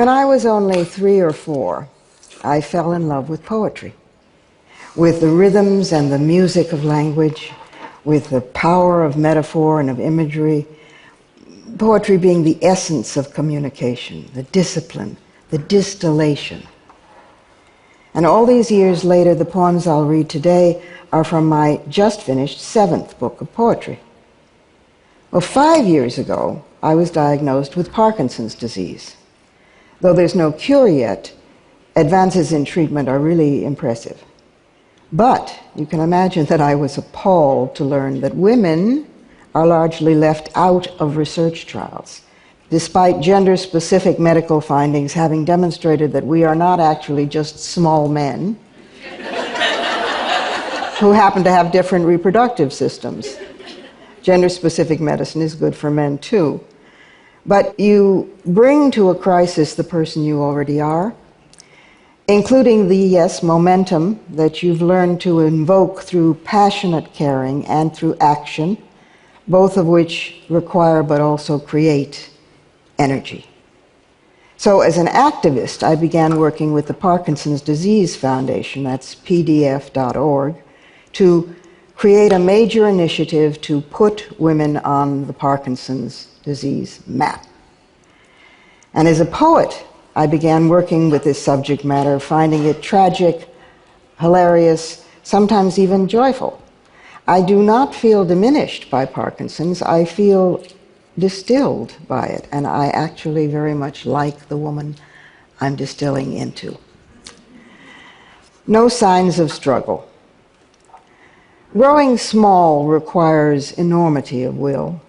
When I was only 3 or 4, I fell in love with poetry, with the rhythms and the music of language, with the power of metaphor and of imagery, poetry being the essence of communication, the discipline, the distillation. And all these years later, the poems I'll read today are from my just finished 7th book of poetry. Well, 5 years ago, I was diagnosed with Parkinson's disease. Though there's no cure yet, advances in treatment are really impressive. But you can imagine that I was appalled to learn that women are largely left out of research trials, despite gender-specific medical findings having demonstrated that we are not actually just small men who happen to have different reproductive systems. Gender-specific medicine is good for men too. But you bring to a crisis the person you already are, including the, yes, momentum that you've learned to invoke through passionate caring and through action, both of which require but also create energy. So as an activist, I began working with the Parkinson's Disease Foundation, that's pdf.org, to create a major initiative to put women on the Parkinson's disease map. And as a poet, I began working with this subject matter, finding it tragic, hilarious, sometimes even joyful. I do not feel diminished by Parkinson's. I feel distilled by it, and I actually very much like the woman I'm distilling into. No signs of struggle. Growing small requires enormity of will.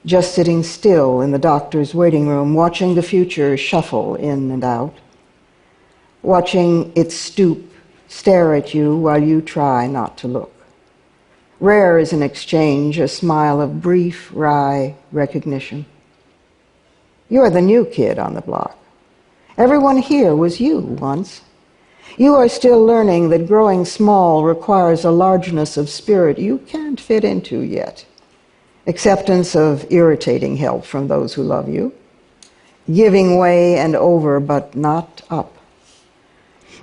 Just sitting still in the doctor's waiting room, watching the future shuffle in and out, watching it stoop, stare at you while you try not to look. Rare is an exchange, a smile of brief, wry recognition. You are the new kid on the block. Everyone here was you once. You are still learning that growing small requires a largeness of spirit you can't fit into yet. Acceptance of irritating help from those who love you. Giving way and over, but not up.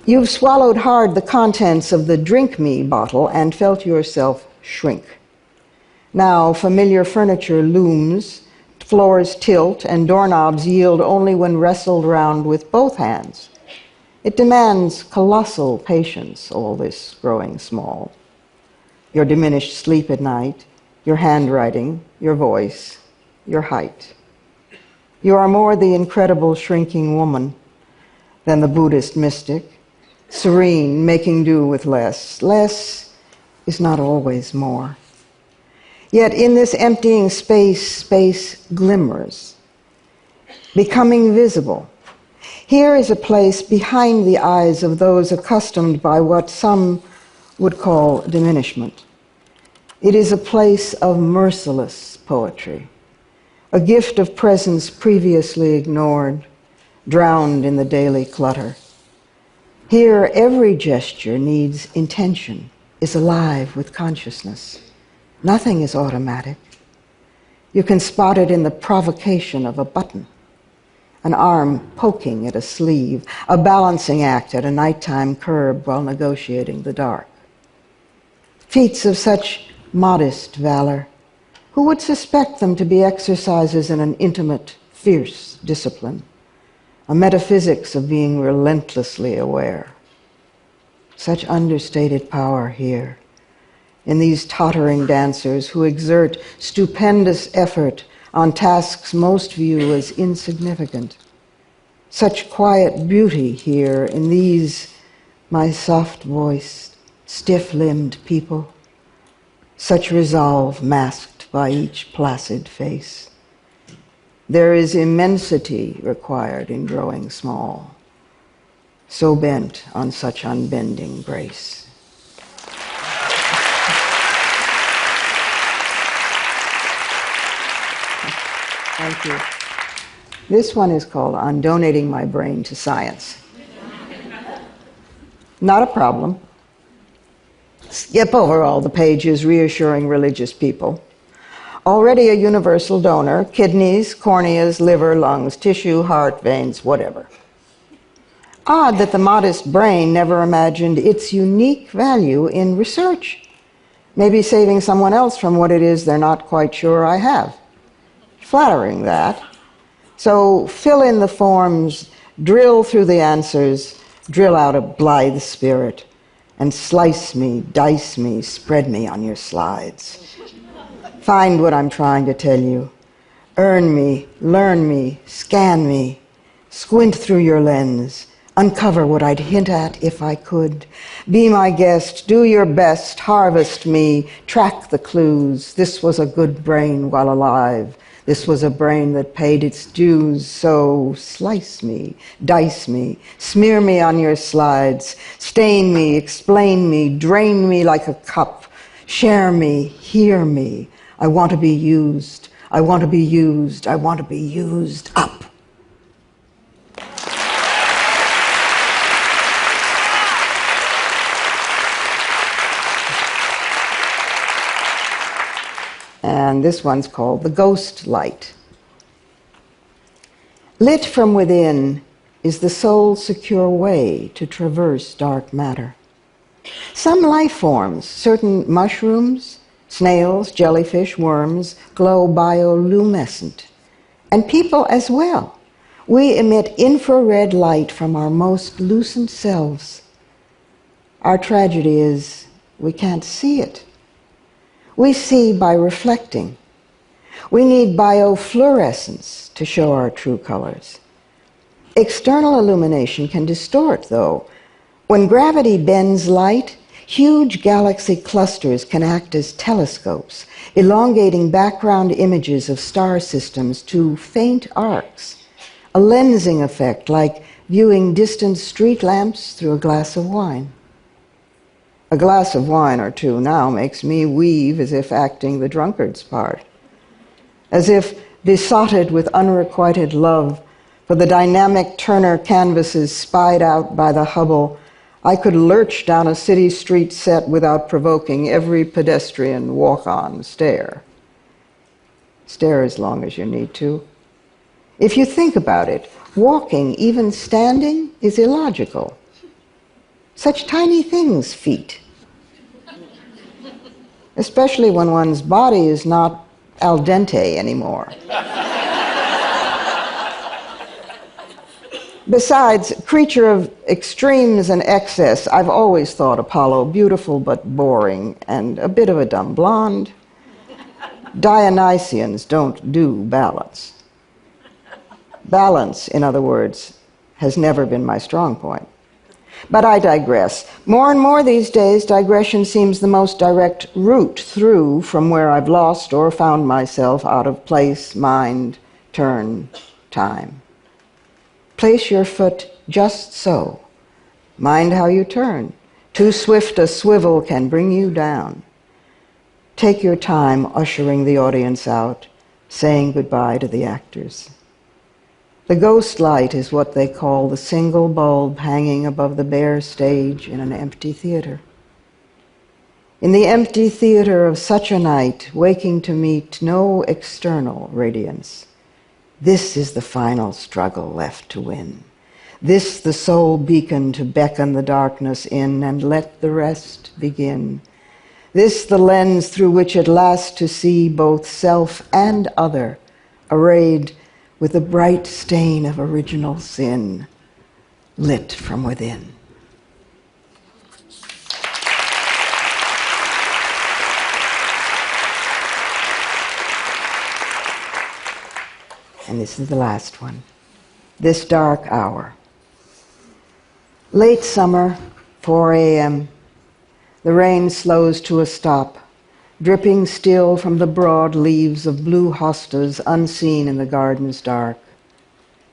You've swallowed hard the contents of the drink me bottle and felt yourself shrink. Now familiar furniture looms, floors tilt, and doorknobs yield only when wrestled round with both hands. It demands colossal patience, all this growing small. Your diminished sleep at night, your handwriting, your voice, your height. You are more the incredible shrinking woman than the Buddhist mystic, serene, making do with less. Less is not always more. Yet in this emptying space, space glimmers, becoming visible. Here is a place behind the eyes of those accustomed by what some would call diminishment. It is a place of merciless poetry, a gift of presence previously ignored, drowned in the daily clutter. Here, every gesture needs intention, is alive with consciousness. Nothing is automatic. You can spot it in the provocation of a button, an arm poking at a sleeve, a balancing act at a nighttime curb while negotiating the dark. Feats of such modest valor, who would suspect them to be exercises in an intimate, fierce discipline, a metaphysics of being relentlessly aware. Such understated power here, in these tottering dancers who exert stupendous effort on tasks most view as insignificant. Such quiet beauty here in these, my soft-voiced, stiff-limbed people. Such resolve masked by each placid face. There is immensity required in growing small, so bent on such unbending grace. Thank you. This one is called On Donating My Brain to Science. Not a problem. Skip over all the pages reassuring religious people. Already a universal donor, kidneys, corneas, liver, lungs, tissue, heart, veins, whatever. Odd that the modest brain never imagined its unique value in research. Maybe saving someone else from what it is they're not quite sure I have. Flattering that. So fill in the forms, drill through the answers, drill out a blithe spirit, and slice me, dice me, spread me on your slides. Find what I'm trying to tell you. Earn me, learn me, scan me, squint through your lens, uncover what I'd hint at if I could. Be my guest, do your best, harvest me, track the clues. This was a good brain while alive. This was a brain that paid its dues, so slice me, dice me, smear me on your slides, stain me, explain me, drain me like a cup, share me, hear me. I want to be used. I want to be used. I want to be used up. And this one's called The Ghost Light. Lit from within is the soul's secure way to traverse dark matter. Some life forms, certain mushrooms, snails, jellyfish, worms, glow bioluminescent. And people as well. We emit infrared light from our most lucent selves. Our tragedy is we can't see it. We see by reflecting. We need biofluorescence to show our true colors. External illumination can distort, though. When gravity bends light, huge galaxy clusters can act as telescopes, elongating background images of star systems to faint arcs, a lensing effect like viewing distant street lamps through a glass of wine. A glass of wine or two now makes me weave as if acting the drunkard's part, as if besotted with unrequited love for the dynamic Turner canvases spied out by the Hubble, I could lurch down a city street set without provoking every pedestrian walk-on stare. Stare as long as you need to. If you think about it, walking, even standing, is illogical. Such tiny things, feet. Especially when one's body is not al dente anymore. Besides, creature of extremes and excess, I've always thought Apollo beautiful but boring and a bit of a dumb blonde. Dionysians don't do balance. Balance, in other words, has never been my strong point. But I digress. More and more these days, digression seems the most direct route through from where I've lost or found myself out of place, mind, turn, time. Place your foot just so. Mind how you turn. Too swift a swivel can bring you down. Take your time ushering the audience out, saying goodbye to the actors. The ghost light is what they call the single bulb hanging above the bare stage in an empty theater. In the empty theater of such a night, waking to meet no external radiance, this is the final struggle left to win. This the sole beacon to beckon the darkness in and let the rest begin. This the lens through which at last to see both self and other, arrayed with the bright stain of original sin, lit from within. And this is the last one. This dark hour. Late summer, 4 a.m., the rain slows to a stop, dripping still from the broad leaves of blue hostas unseen in the garden's dark.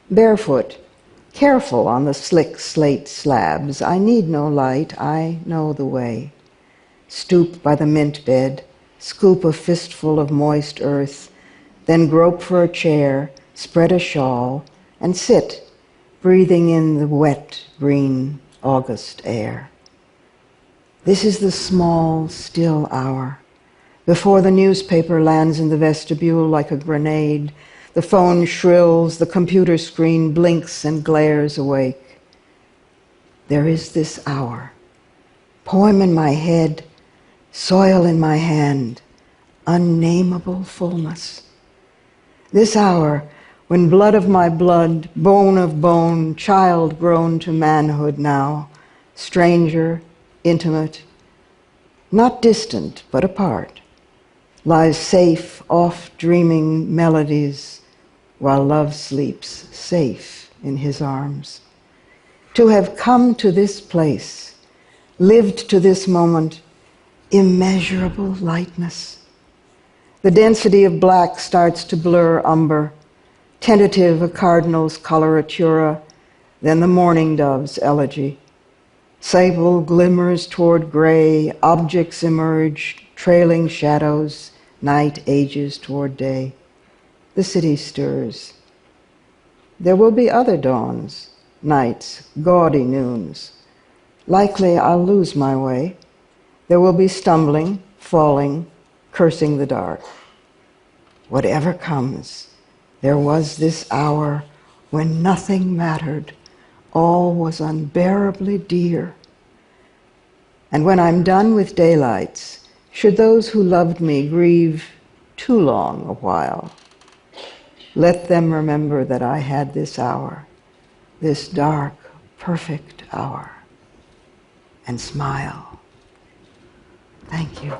Barefoot, careful on the slick slate slabs, I need no light, I know the way. Stoop by the mint bed, scoop a fistful of moist earth, then grope for a chair, spread a shawl, and sit, breathing in the wet, green August air. This is the small, still hour, Before the newspaper lands in the vestibule like a grenade, the phone shrills, the computer screen blinks and glares awake. There is this hour, poem in my head, soil in my hand, unnameable fullness. This hour, when blood of my blood, bone of bone, child grown to manhood now, stranger, intimate, not distant but apart, lies safe off dreaming melodies while love sleeps safe in his arms. To have come to this place, lived to this moment, immeasurable lightness. The density of black starts to blur umber, tentative a cardinal's coloratura, then the mourning dove's elegy. Sable glimmers toward gray, objects emerge, trailing shadows, night ages toward day. The city stirs. There will be other dawns, nights, gaudy noons. Likely I'll lose my way. There will be stumbling, falling, cursing the dark. Whatever comes, there was this hour when nothing mattered, all was unbearably dear. And when I'm done with daylights, should those who loved me grieve too long a while, let them remember that I had this hour, this dark, perfect hour, and smile. Thank you.